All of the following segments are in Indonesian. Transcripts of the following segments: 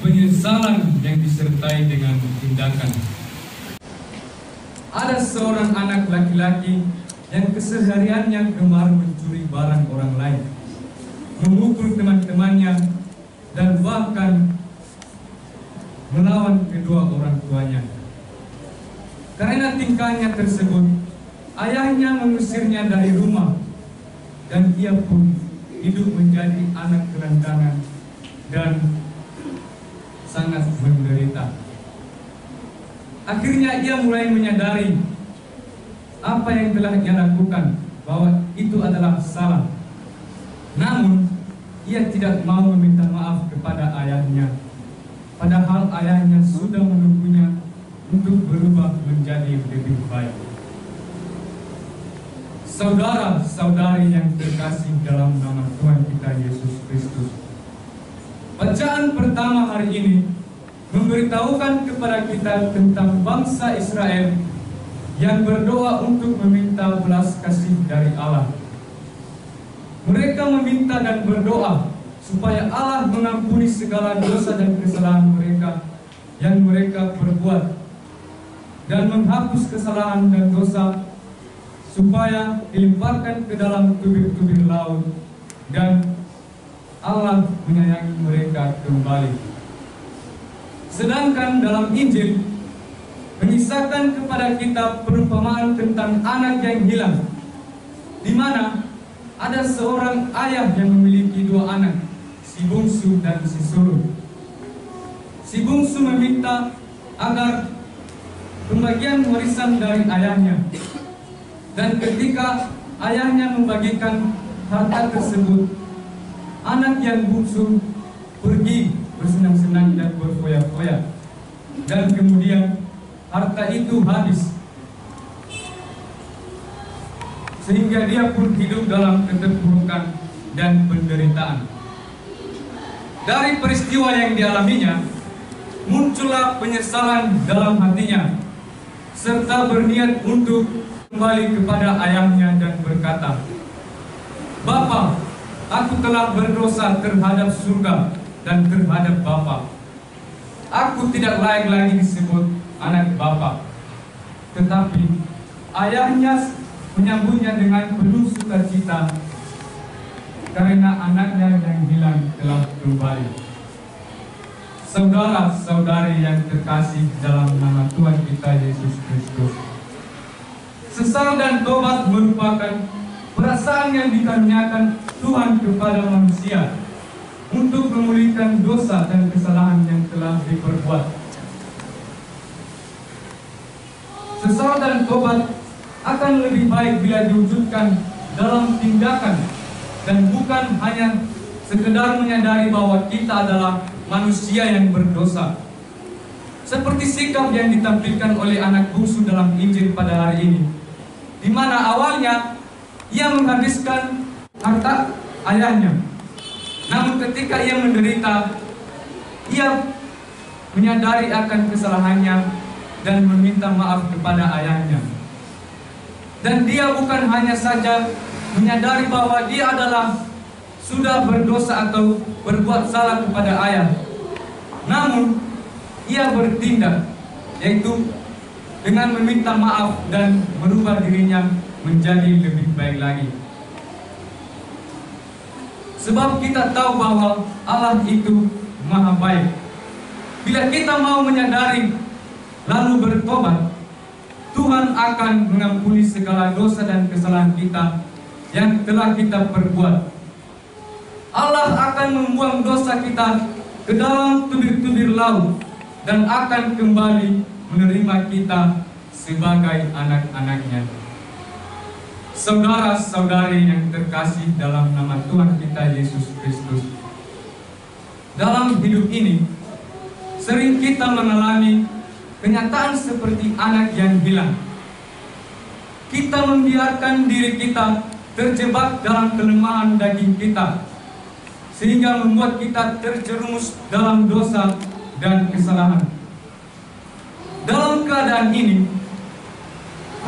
penyesalan yang disertai dengan tindakan. Ada seorang anak laki-laki yang kesehariannya gemar mencuri barang orang lain, memukul teman-temannya, dan bahkan melawan kedua orang tuanya. Karena tingkahnya tersebut, ayahnya mengusirnya dari rumah, dan ia pun hidup menjadi anak gelandangan dan sangat menderita. Akhirnya ia mulai menyadari apa yang telah ia lakukan, bahwa itu adalah salah. Namun ia tidak mau meminta maaf kepada ayahnya, padahal ayahnya sudah menunggunya untuk berubah menjadi lebih baik. Saudara-saudari yang terkasih dalam nama Tuhan kita Yesus Kristus, bacaan pertama hari ini memberitahukan kepada kita tentang bangsa Israel yang berdoa untuk meminta belas kasih dari Allah. Mereka meminta dan berdoa supaya Allah mengampuni segala dosa dan kesalahan mereka yang mereka perbuat, dan menghapus kesalahan dan dosa, supaya dilemparkan ke dalam tubir-tubir laut, dan Allah menyayangi mereka kembali. Sedangkan dalam Injil mengisahkan kepada kita perumpamaan tentang anak yang hilang, di mana ada seorang ayah yang memiliki dua anak, si bungsu dan si sulung. Si bungsu meminta agar pembagian warisan dari ayahnya, dan ketika ayahnya membagikan harta tersebut, anak yang bungsu pergi bersenang-senang dan berfoya-foya, dan kemudian harta itu habis, sehingga dia pun hidup dalam keterpurukan dan penderitaan. Dari peristiwa yang dialaminya, muncullah penyesalan dalam hatinya, serta berniat untuk kembali kepada ayahnya dan berkata, "Bapa, aku telah berdosa terhadap surga dan terhadap Bapa. Aku tidak layak lagi disebut anak Bapa." Tetapi ayahnya menyambutnya dengan penuh sukacita karena anaknya yang hilang telah kembali. Saudara-saudari yang terkasih dalam nama Tuhan kita Yesus Kristus, sesal dan tobat merupakan perasaan yang dikaruniakan Tuhan kepada manusia untuk memulihkan dosa dan kesalahan yang telah diperbuat. Sesal dan tobat akan lebih baik bila diwujudkan dalam tindakan, dan bukan hanya sekedar menyadari bahwa kita adalah manusia yang berdosa. Seperti sikap yang ditampilkan oleh anak bungsu dalam Injil pada hari ini, di mana awalnya ia menghabiskan harta ayahnya, namun ketika ia menderita, ia menyadari akan kesalahannya dan meminta maaf kepada ayahnya. Dan dia bukan hanya saja menyadari bahwa dia adalah sudah berdosa atau berbuat salah kepada ayah, namun ia bertindak, yaitu dengan meminta maaf dan merubah dirinya menjadi lebih baik lagi. Sebab kita tahu bahwa Allah itu maha baik. Bila kita mau menyadari lalu bertobat, Tuhan akan mengampuni segala dosa dan kesalahan kita yang telah kita perbuat. Allah akan membuang dosa kita ke dalam tubir-tubir laut dan akan kembali menerima kita sebagai anak-anaknya. Saudara-saudari yang terkasih dalam nama Tuhan kita Yesus Kristus, dalam hidup ini sering kita mengalami kenyataan seperti anak yang hilang. Kita membiarkan diri kita terjebak dalam kelemahan daging kita, sehingga membuat kita terjerumus dalam dosa dan kesalahan. Dalam keadaan ini,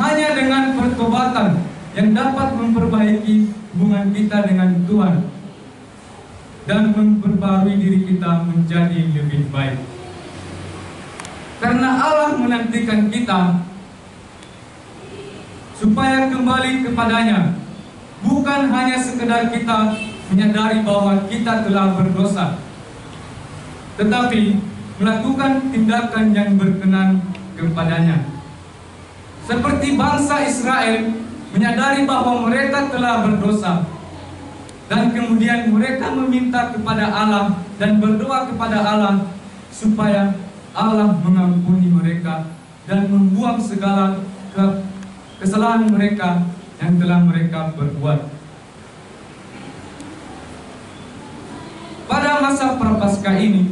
hanya dengan pertobatan yang dapat memperbaiki hubungan kita dengan Tuhan. dan memperbarui diri kita menjadi lebih baik. Karena Allah menantikan kita supaya kembali kepadanya, bukan hanya sekedar kita menyadari bahwa kita telah berdosa, tetapi melakukan tindakan yang berkenan kepadanya. Seperti bangsa Israel menyadari bahwa mereka telah berdosa, dan kemudian mereka meminta kepada Allah dan berdoa kepada Allah supaya Allah mengampuni mereka dan membuang segala kesalahan mereka yang telah mereka berbuat. Pada masa Prapaskah ini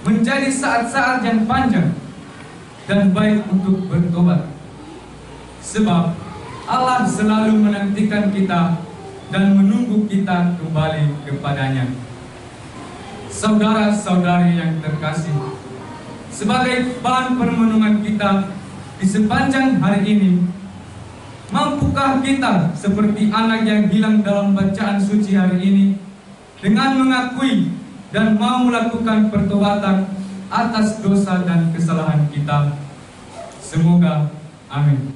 menjadi saat-saat yang panjang dan baik untuk bertobat, sebab Allah selalu menantikan kita dan menunggu kita kembali kepadanya. Saudara-saudari yang terkasih, sebagai bahan permenungan kita di sepanjang hari ini, mampukah kita seperti anak yang hilang dalam bacaan suci hari ini, dengan mengakui dan mau melakukan pertobatan atas dosa dan kesalahan kita? Semoga. Amin.